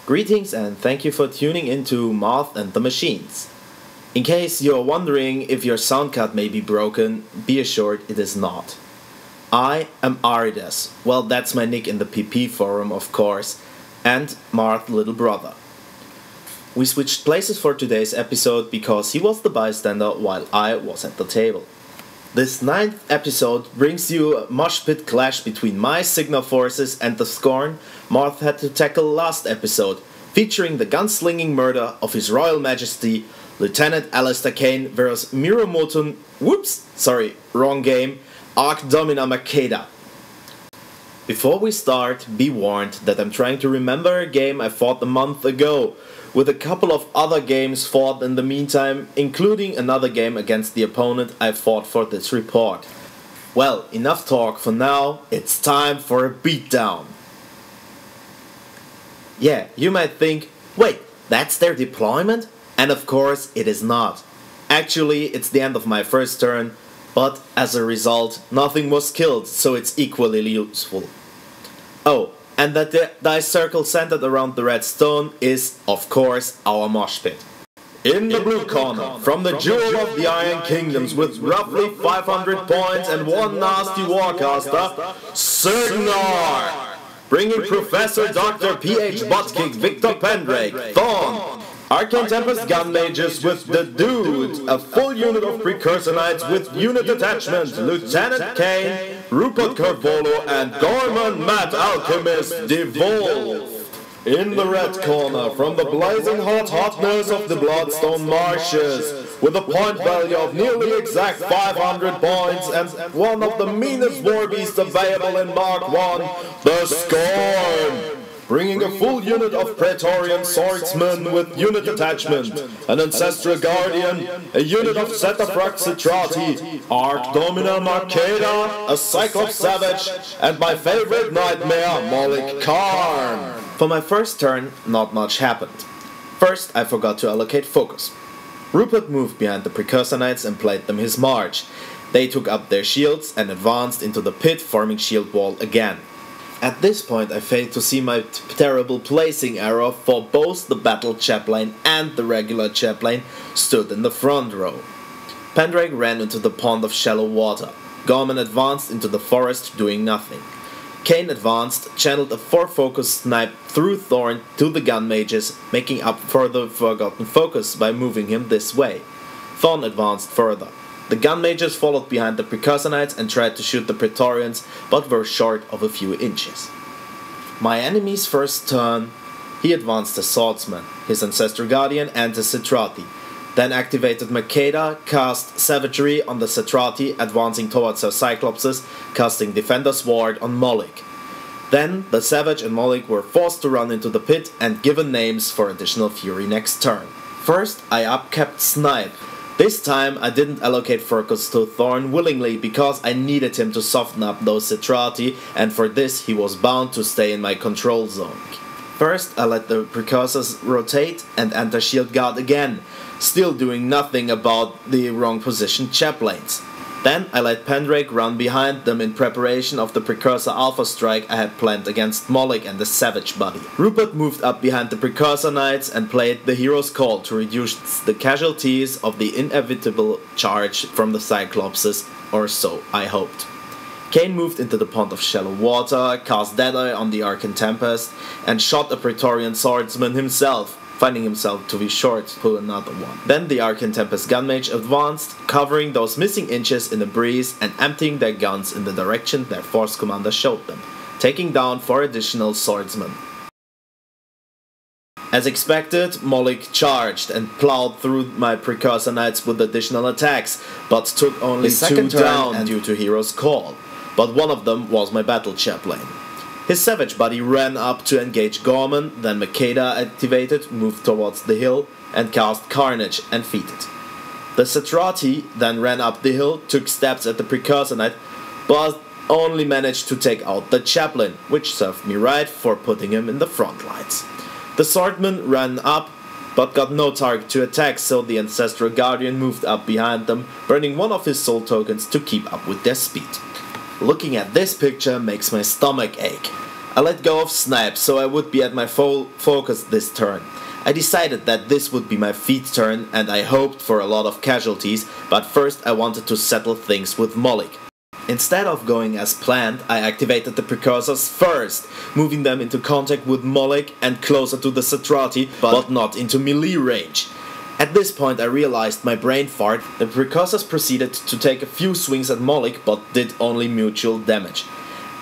Greetings and thank you for tuning into Marth and the Machines. In case you are wondering if your sound card may be broken, be assured it is not. I am Arides, well that's my nick in the PP forum of course, and Marth's little brother. We switched places for today's episode because he was the bystander while I was at the table. This 9th episode brings you a mosh pit clash between my signal forces and the scorn Marth had to tackle last episode, featuring the gunslinging murder of His Royal Majesty Lieutenant Alistair Caine versus Miramotun, wrong game, Archdomina Makeda. Before we start, be warned that I'm trying to remember a game I fought a month ago, with a couple of other games fought in the meantime, including another game against the opponent I fought for this report. Well, enough talk for now, it's time for a beatdown. Yeah, you might think, wait, that's their deployment? And of course, it is not. Actually, it's the end of my first turn, but as a result, nothing was killed, so it's equally useful. Oh, and that the dice circle centered around the red stone is, of course, our mosh pit. In the blue corner, from the Jewel of the Iron Kingdoms with roughly 500 points and one nasty warcaster, Signar! Bringing Professor Dr. Ph. Buttkick Victor Pendrake, Thorn, Arcane Tempest Gun Mages with the Dude, a full unit of Precursor Knights with unit attachment, Lieutenant Caine, Rupert Corvolo, and Gorman Matt Alchemist Devolve. In the red corner, from the blazing hotness of the Bloodstone Marshes, with a point value of nearly exact 500 points and one of the meanest war beasts available in Mark 1, the Scorn! Bringing a full unit of Praetorian Swordsmen with unit attachment, an Ancestral Guardian, a unit of Zetafrax Citrati, Archdomina Makeda, a Cyclops Savage, and my favorite nightmare, Moloch Karn. For my first turn, not much happened. First, I forgot to allocate focus. Rupert moved behind the Precursor Knights and played them his march. They took up their shields and advanced into the pit, forming shield wall again. At this point I failed to see my terrible placing error, for both the battle chaplain and the regular chaplain stood in the front row. Pendrake ran into the pond of shallow water. Gorman advanced into the forest doing nothing. Caine advanced, channeled a 4-focus snipe through Thorn to the gun mages, making up for the forgotten focus by moving him this way. Thorn advanced further. The gun mages followed behind the Precursor Knights and tried to shoot the Praetorians, but were short of a few inches. My enemy's first turn, he advanced the Swordsman, his Ancestral Guardian and the Citrati, then activated Makeda, cast Savagery on the Citrati, advancing towards her Cyclopses, casting Defender's Ward on Moloch. Then the Savage and Moloch were forced to run into the pit and given names for additional fury next turn. First, I upkept Snipe. This time I didn't allocate focus to Thorn willingly because I needed him to soften up those Citrati, and for this he was bound to stay in my control zone. First I let the Precursors rotate and enter Shield Guard again, still doing nothing about the wrong positioned chaplains. Then I let Pendrake run behind them in preparation of the Precursor Alpha Strike I had planned against Moloch and the Savage Buddy. Rupert moved up behind the Precursor Knights and played the Hero's Call to reduce the casualties of the inevitable charge from the Cyclopses, or so I hoped. Caine moved into the pond of shallow water, cast Deadeye on the Arcane Tempest, and shot a Praetorian Swordsman himself, finding himself to be short to pull another one. Then the Arcane Tempest Gunmage advanced, covering those missing inches in the breeze and emptying their guns in the direction their force commander showed them, taking down 4 additional swordsmen. As expected, Moloch charged and plowed through my Precursor Knights with additional attacks, but took only 2 down due to Hero's Call, but one of them was my Battle Chaplain. His Savage Buddy ran up to engage Gorman, then Makeda activated, moved towards the hill, and cast Carnage and feat it. The Citrati then ran up the hill, took stabs at the Precursor Knight, but only managed to take out the Chaplain, which served me right for putting him in the front lines. The Swordman ran up, but got no target to attack, so the Ancestral Guardian moved up behind them, burning one of his soul tokens to keep up with their speed. Looking at this picture makes my stomach ache. I let go of Snipe so I would be at my full focus this turn. I decided that this would be my feet turn and I hoped for a lot of casualties, but first I wanted to settle things with Molik. Instead of going as planned, I activated the precursors first, moving them into contact with Molik and closer to the Satrati, but not into melee range. At this point I realized my brain fart. The precursors proceeded to take a few swings at Molik, but did only mutual damage.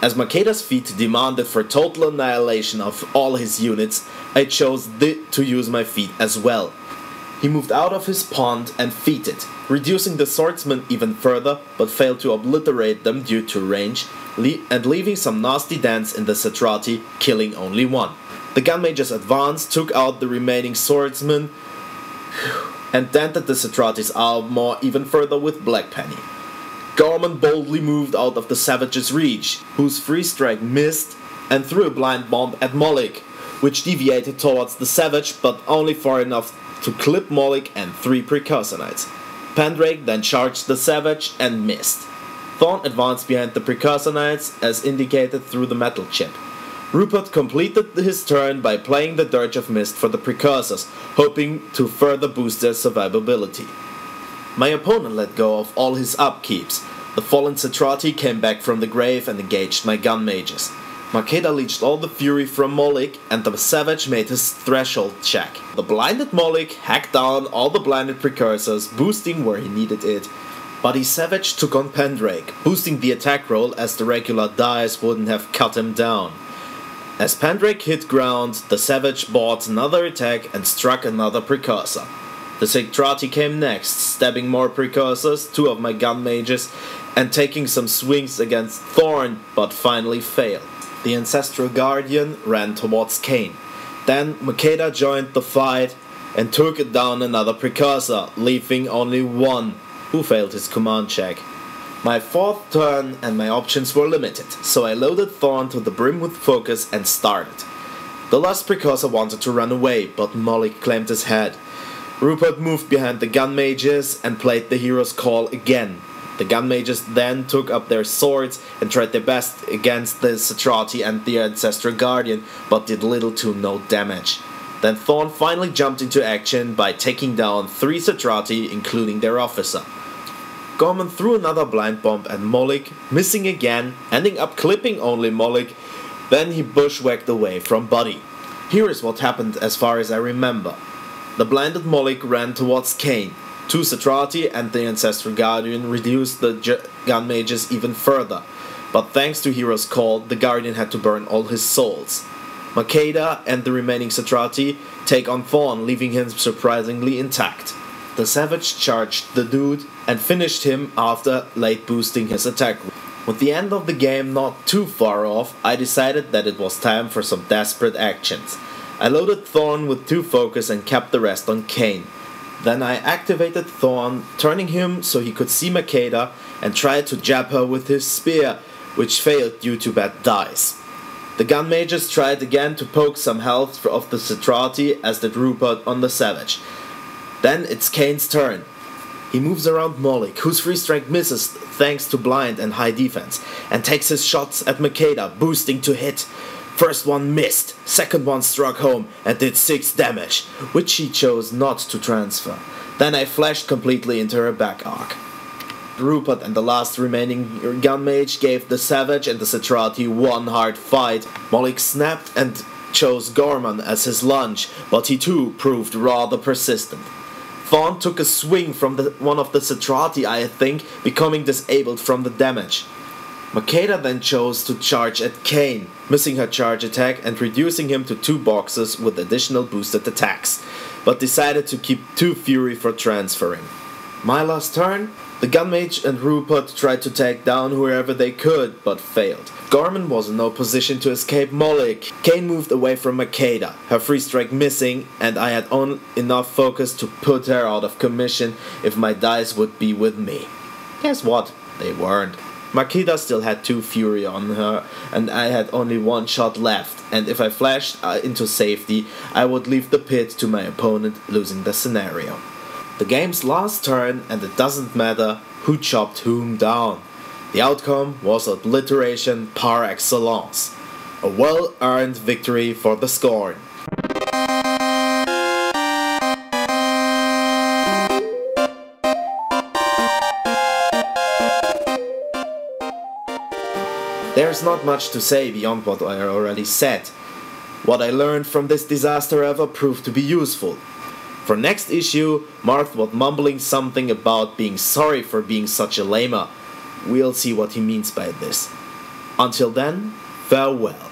As Makeda's feat demanded for total annihilation of all his units, I chose to use my feat as well. He moved out of his pond and feated, reducing the swordsmen even further, but failed to obliterate them due to range, and leaving some nasty dents in the Satrati, killing only one. The gun mages advanced, took out the remaining swordsmen, and dented the Satrati's armor even further with Black Penny. Gorman boldly moved out of the savage's reach, whose free strike missed, and threw a blind bomb at Molik, which deviated towards the savage but only far enough to clip Molik and 3 precursor knights. Pendrake then charged the savage and missed. Thorn advanced behind the precursor knights as indicated through the metal chip. Rupert completed his turn by playing the Dirge of Mist for the precursors, hoping to further boost their survivability. My opponent let go of all his upkeeps. The fallen Satrati came back from the grave and engaged my gun mages. Makeda leached all the fury from Molik and the savage made his threshold check. The blinded Molik hacked down all the blinded precursors, boosting where he needed it. But the savage took on Pendrake, boosting the attack roll as the regular dice wouldn't have cut him down. As Pendrake hit ground, the savage bought another attack and struck another precursor. The Satrati came next, stabbing more precursors, 2 of my gun mages, and taking some swings against Thorn, but finally failed. The Ancestral Guardian ran towards Caine. Then Makeda joined the fight and took down another precursor, leaving only one, who failed his command check. My 4th turn and my options were limited, so I loaded Thorn to the brim with focus and started. The last precursor wanted to run away, but Molik claimed his head. Rupert moved behind the gun mages and played the hero's call again. The gun mages then took up their swords and tried their best against the Satrati and the Ancestral Guardian, but did little to no damage. Then Thorn finally jumped into action by taking down 3 Satrati, including their officer. Gorman threw another blind bomb at Molik, missing again, ending up clipping only Molik. Then he bushwhacked away from Buddy. Here is what happened as far as I remember. The blinded Molik ran towards Caine. 2 Satrati and the Ancestral Guardian reduced the gun mages even further, but thanks to Hero's Call, the Guardian had to burn all his souls. Makeda and the remaining Satrati take on Thorn, leaving him surprisingly intact. The savage charged the dude and finished him after late boosting his attack. With the end of the game not too far off, I decided that it was time for some desperate actions. I loaded Thorn with 2 focus and kept the rest on Caine. Then I activated Thorn, turning him so he could see Makeda, and tried to jab her with his spear, which failed due to bad dice. The gun mages tried again to poke some health of the Satrati, as did Rupert on the savage. Then it's Caine's turn. He moves around Molik, whose free strike misses thanks to blind and high defense, and takes his shots at Makeda, boosting to hit. First one missed, second one struck home and did 6 damage, which she chose not to transfer. Then I flashed completely into her back arc. Rupert and the last remaining gun mage gave the savage and the Satrati one hard fight. Molik snapped and chose Gorman as his lunge, but he too proved rather persistent. Thorn took a swing from one of the Satrati, I think, becoming disabled from the damage. Makeda then chose to charge at Caine, missing her charge attack and reducing him to 2 boxes with additional boosted attacks, but decided to keep 2 fury for transferring. My last turn, the gun mage and Rupert tried to take down whoever they could, but failed. Gorman was in no position to escape Molik. Caine moved away from Makeda, her free strike missing, and I had only enough focus to put her out of commission if my dice would be with me. Guess what? They weren't. Makeda still had 2 fury on her, and I had only 1 shot left, and if I flashed into safety, I would leave the pit to my opponent, losing the scenario. The game's last turn, and it doesn't matter who chopped whom down. The outcome was obliteration par excellence. A well-earned victory for the Scorn. There's not much to say beyond what I already said. What I learned from this disaster ever proved to be useful. For next issue, Marth was mumbling something about being sorry for being such a lamer. We'll see what he means by this. Until then, farewell.